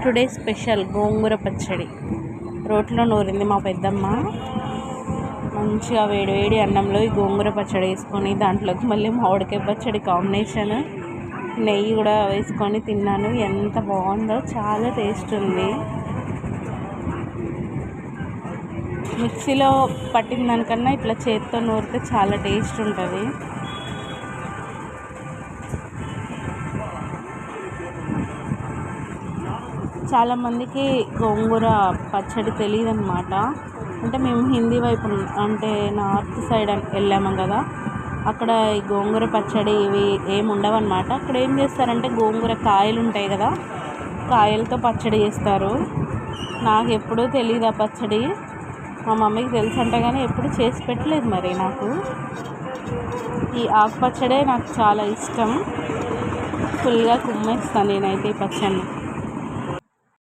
Today special గోంగూర పచ్చడి. రోట్లో నూరింది మా పెద్దమ్మ. మంచిగా వేడి వేడి అన్నంలో ఈ గోంగూర పచ్చడి వేసుకొని దాంట్లోకి మళ్ళీ మామిడికాయ పచ్చడి కాంబినేషన్, నెయ్యి కూడా వేసుకొని తిన్నాను. ఎంత బాగుందో, చాలా టేస్ట్ ఉంది. మిక్సీలో పట్టిన దానికన్నా ఇట్లా చేతితో నూరితే చాలా టేస్ట్ ఉంటుంది. చాలామందికి గోంగూర పచ్చడి తెలియదు అన్నమాట. అంటే మేము హిందీ వైపు అంటే నార్త్ సైడ్ వెళ్ళాము కదా, అక్కడ ఈ గోంగూర పచ్చడి ఇవి ఏమి ఉండవన్నమాట. అక్కడ ఏం చేస్తారంటే గోంగూర కాయలు ఉంటాయి కదా, కాయలతో పచ్చడి చేస్తారు. నాకు ఎప్పుడూ తెలియదు ఆ పచ్చడి. మా మమ్మీకి తెలుసు అంట కానీ ఎప్పుడు చేసి పెట్టలేదు. మరి నాకు ఈ ఆకు పచ్చడే నాకు చాలా ఇష్టం. ఫుల్గా కుమ్మేస్తాను నేనైతే ఈ పచ్చడిని.